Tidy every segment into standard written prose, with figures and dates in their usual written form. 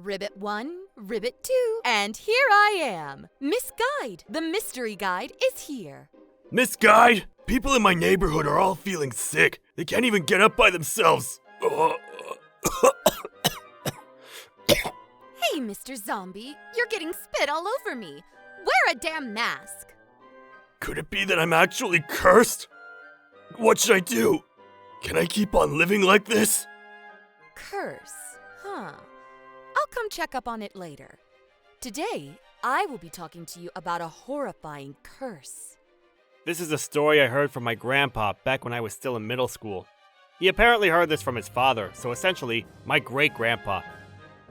Ribbit 1, Ribbit 2, and here I am. Miss Guide, the mystery guide, is here. Miss Guide, people in my neighborhood are all feeling sick. They can't even get up by themselves. Hey, Mr. Zombie, you're getting spit all over me. Wear a damn mask. Could it be that I'm actually cursed? What should I do? Can I keep on living like this? Curse, huh? I'll come check up on it later. Today, I will be talking to you about a horrifying curse. This is a story I heard from my grandpa back when I was still in middle school. He apparently heard this from his father, so essentially, my great-grandpa.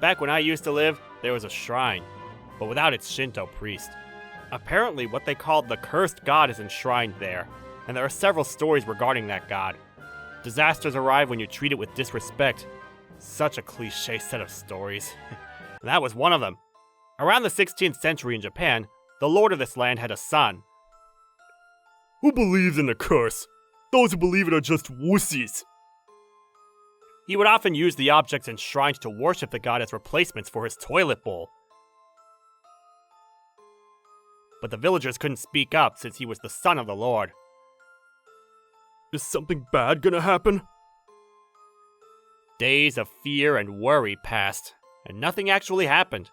Back when I used to live, there was a shrine, but without its Shinto priest. Apparently, what they called the cursed god is enshrined there, and there are several stories regarding that god. Disasters arrive when you treat it with disrespect. Such a cliche set of stories. That was one of them. Around the 16th century in Japan, the lord of this land had a son. Who believes in the curse? Those who believe it are just wussies. He would often use the objects enshrined to worship the god as replacements for his toilet bowl. But the villagers couldn't speak up since he was the son of the lord. Is something bad gonna happen? Days of fear and worry passed, and nothing actually happened.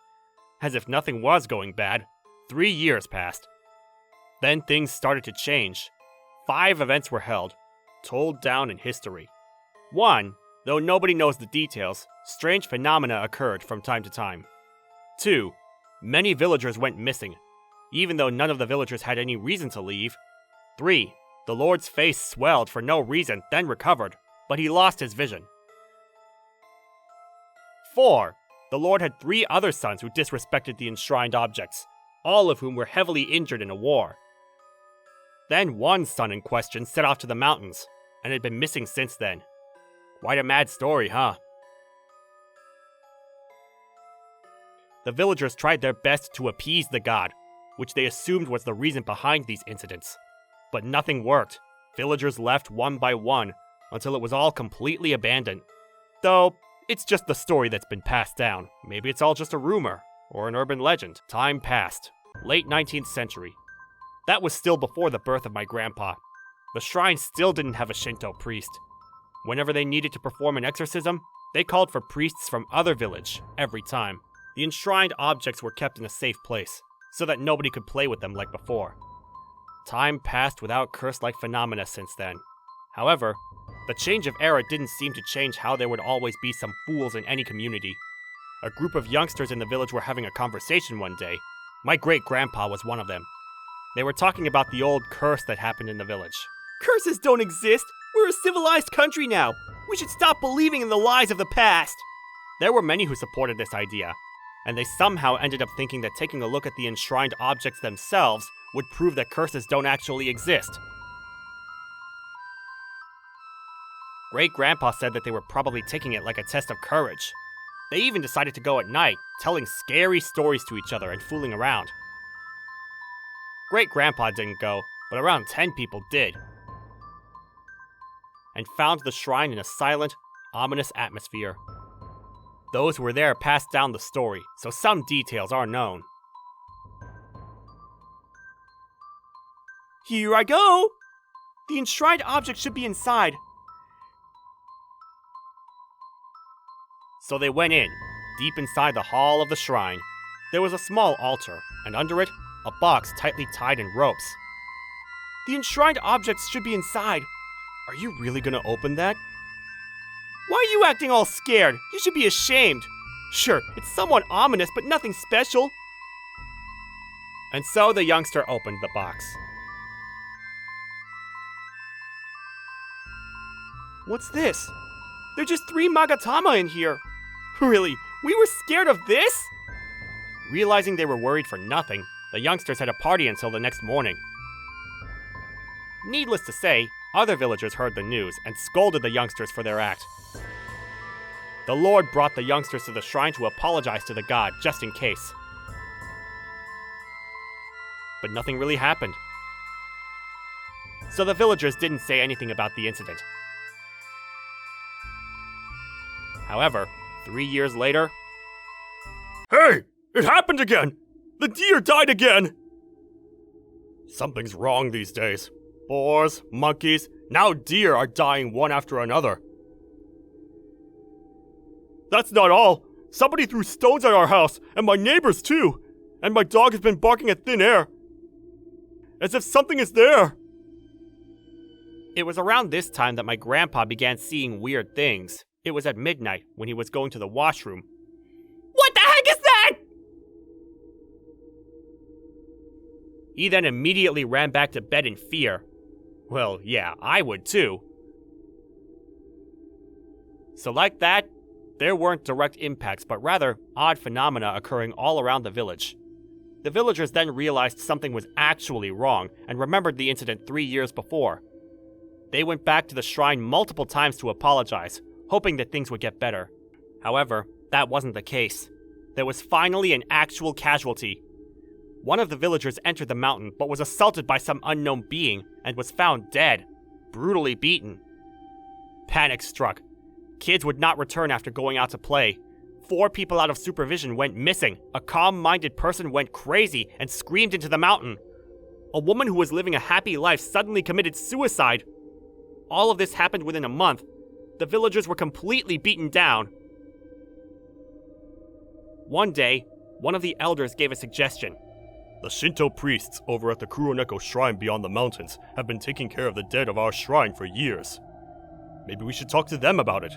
As if nothing was going bad, 3 years passed. Then things started to change. 5 events were held, told down in history. 1, though nobody knows the details, strange phenomena occurred from time to time. 2, many villagers went missing, even though none of the villagers had any reason to leave. 3, the Lord's face swelled for no reason, then recovered, but he lost his vision. 4, the Lord had 3 other sons who disrespected the enshrined objects, all of whom were heavily injured in a war. Then one son in question set off to the mountains, and had been missing since then. Quite a mad story, huh? The villagers tried their best to appease the god, which they assumed was the reason behind these incidents. But nothing worked. Villagers left one by one, until it was all completely abandoned. Though, it's just the story that's been passed down. Maybe it's all just a rumor, or an urban legend. Time passed. Late 19th century. That was still before the birth of my grandpa. The shrine still didn't have a Shinto priest. Whenever they needed to perform an exorcism, they called for priests from other village, every time. The enshrined objects were kept in a safe place, so that nobody could play with them like before. Time passed without curse-like phenomena since then. However, the change of era didn't seem to change how there would always be some fools in any community. A group of youngsters in the village were having a conversation one day. My great-grandpa was one of them. They were talking about the old curse that happened in the village. Curses don't exist! We're a civilized country now! We should stop believing in the lies of the past! There were many who supported this idea, and they somehow ended up thinking that taking a look at the enshrined objects themselves would prove that curses don't actually exist. Great-grandpa said that they were probably taking it like a test of courage. They even decided to go at night, telling scary stories to each other and fooling around. Great-grandpa didn't go, but around 10 people did, and found the shrine in a silent, ominous atmosphere. Those who were there passed down the story, so some details are known. Here I go! The enshrined object should be inside. So they went in, deep inside the hall of the shrine. There was a small altar, and under it, a box tightly tied in ropes. The enshrined objects should be inside. Are you really gonna open that? Why are you acting all scared? You should be ashamed. Sure, it's somewhat ominous, but nothing special. And so the youngster opened the box. What's this? There are just 3 Magatama in here. Really? We were scared of this? Realizing they were worried for nothing, the youngsters had a party until the next morning. Needless to say, other villagers heard the news and scolded the youngsters for their act. The Lord brought the youngsters to the shrine to apologize to the god, just in case. But nothing really happened. So the villagers didn't say anything about the incident. However, 3 years later, Hey! It happened again! The deer died again! Something's wrong these days. Boars, monkeys, now deer are dying one after another. That's not all. Somebody threw stones at our house, and my neighbors too. And my dog has been barking at thin air. As if something is there. It was around this time that my grandpa began seeing weird things. It was at midnight when he was going to the washroom. What the heck is that? He then immediately ran back to bed in fear. Well, yeah, I would too. So like that, there weren't direct impacts, but rather odd phenomena occurring all around the village. The villagers then realized something was actually wrong and remembered the incident 3 years before. They went back to the shrine multiple times to apologize, hoping that things would get better. However, that wasn't the case. There was finally an actual casualty. One of the villagers entered the mountain but was assaulted by some unknown being and was found dead, brutally beaten. Panic struck. Kids would not return after going out to play. 4 people out of supervision went missing. A calm-minded person went crazy and screamed into the mountain. A woman who was living a happy life suddenly committed suicide. All of this happened within a month. The villagers were completely beaten down. One day, one of the elders gave a suggestion. The Shinto priests over at the Kuroneko shrine beyond the mountains have been taking care of the dead of our shrine for years. Maybe we should talk to them about it.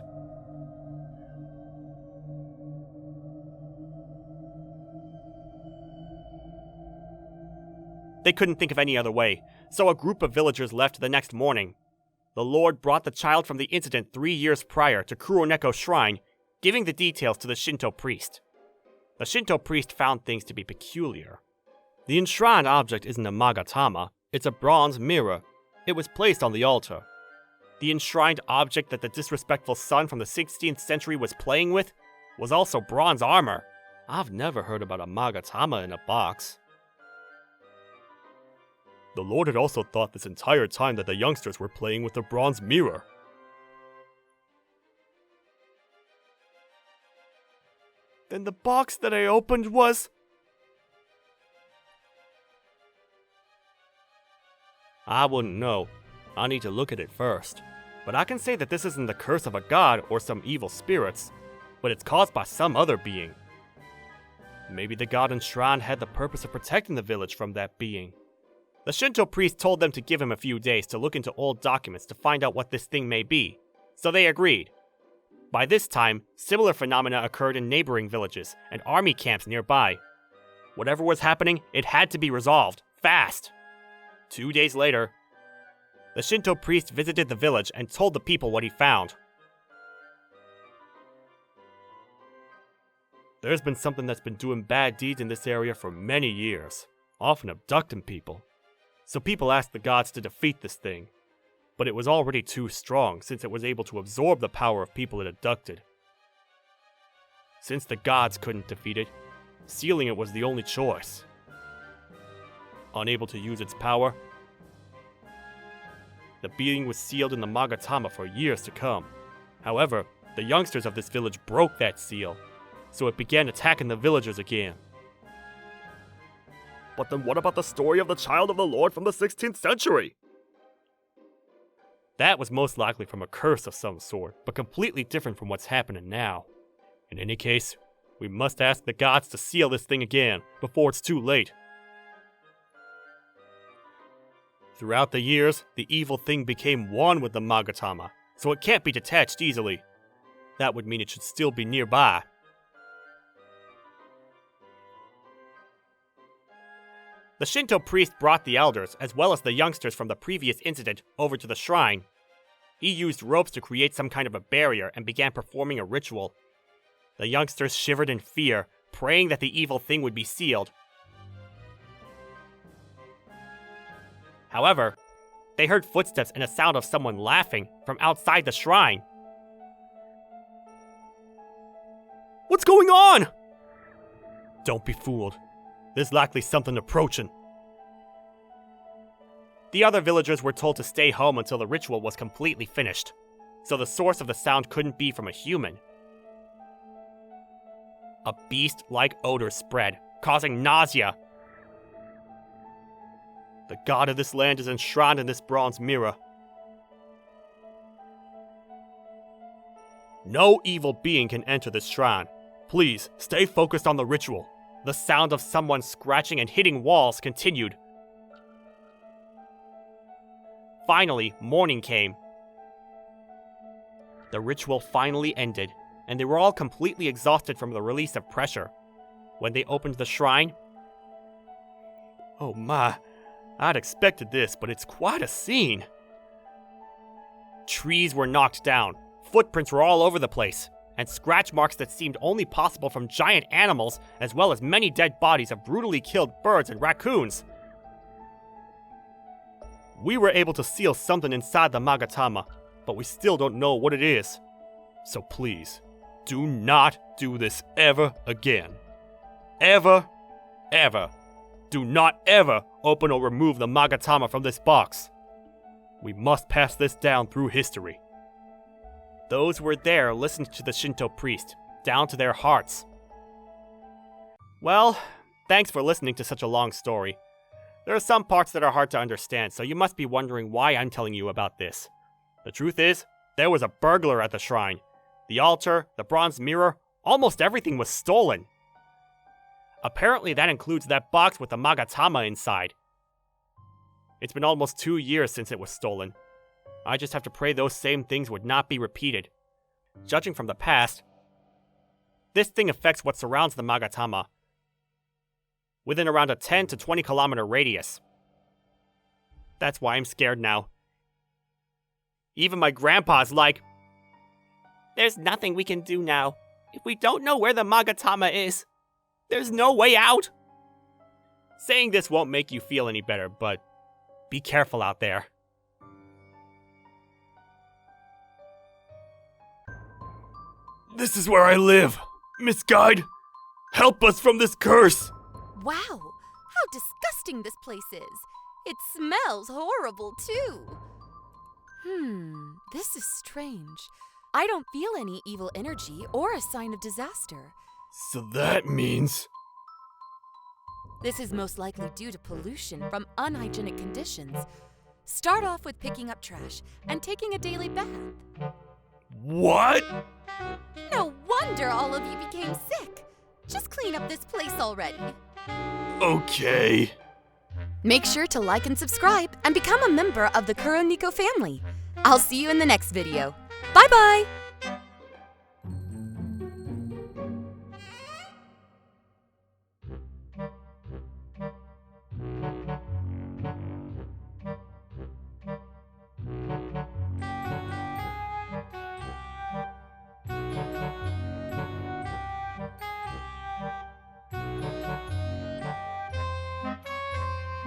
They couldn't think of any other way, so a group of villagers left the next morning. The Lord brought the child from the incident 3 years prior to Kuroneko shrine, giving the details to the Shinto priest. The Shinto priest found things to be peculiar. The enshrined object isn't a magatama, it's a bronze mirror. It was placed on the altar. The enshrined object that the disrespectful son from the 16th century was playing with was also bronze armor. I've never heard about a magatama in a box. The Lord had also thought this entire time that the youngsters were playing with the bronze mirror. Then the box that I opened was... I wouldn't know. I need to look at it first. But I can say that this isn't the curse of a god or some evil spirits, but it's caused by some other being. Maybe the god enshrined had the purpose of protecting the village from that being. The Shinto priest told them to give him a few days to look into old documents to find out what this thing may be, so they agreed. By this time, similar phenomena occurred in neighboring villages and army camps nearby. Whatever was happening, it had to be resolved, fast. 2 days later, the Shinto priest visited the village and told the people what he found. There's been something that's been doing bad deeds in this area for many years, often abducting people. So people asked the gods to defeat this thing, but it was already too strong since it was able to absorb the power of people it abducted. Since the gods couldn't defeat it, sealing it was the only choice. Unable to use its power, the being was sealed in the Magatama for years to come. However, the youngsters of this village broke that seal, so it began attacking the villagers again. But then what about the story of the child of the Lord from the 16th century? That was most likely from a curse of some sort, but completely different from what's happening now. In any case, we must ask the gods to seal this thing again, before it's too late. Throughout the years, the evil thing became one with the Magatama, so it can't be detached easily. That would mean it should still be nearby. The Shinto priest brought the elders, as well as the youngsters from the previous incident, over to the shrine. He used ropes to create some kind of a barrier and began performing a ritual. The youngsters shivered in fear, praying that the evil thing would be sealed. However, they heard footsteps and a sound of someone laughing from outside the shrine. What's going on? Don't be fooled. There's likely something approaching. The other villagers were told to stay home until the ritual was completely finished, so the source of the sound couldn't be from a human. A beast-like odor spread, causing nausea. The god of this land is enshrined in this bronze mirror. No evil being can enter this shrine. Please, stay focused on the ritual. The sound of someone scratching and hitting walls continued. Finally, morning came. The ritual finally ended, and they were all completely exhausted from the release of pressure. When they opened the shrine... Oh my, I'd expected this, but it's quite a scene. Trees were knocked down, footprints were all over the place, and scratch marks that seemed only possible from giant animals, as well as many dead bodies of brutally killed birds and raccoons. We were able to seal something inside the Magatama, but we still don't know what it is. So please, do not do this ever again. Ever, ever. Do not ever open or remove the Magatama from this box. We must pass this down through history. Those who were there listened to the Shinto priest, down to their hearts. Well, thanks for listening to such a long story. There are some parts that are hard to understand, so you must be wondering why I'm telling you about this. The truth is, there was a burglar at the shrine. The altar, the bronze mirror, almost everything was stolen. Apparently that includes that box with the Magatama inside. It's been almost 2 years since it was stolen. I just have to pray those same things would not be repeated. Judging from the past, this thing affects what surrounds the Magatama, within around a 10 to 20 kilometer radius. That's why I'm scared now. Even my grandpa's like, there's nothing we can do now. If we don't know where the Magatama is, there's no way out. Saying this won't make you feel any better, but be careful out there. This is where I live. Miss Guide, help us from this curse. Wow, how disgusting this place is. It smells horrible, too. This is strange. I don't feel any evil energy or a sign of disaster. So that means... This is most likely due to pollution from unhygienic conditions. Start off with picking up trash and taking a daily bath. What? No wonder all of you became sick. Just clean up this place already. Okay. Make sure to like and subscribe and become a member of the Kuroniko family. I'll see you in the next video. Bye-bye!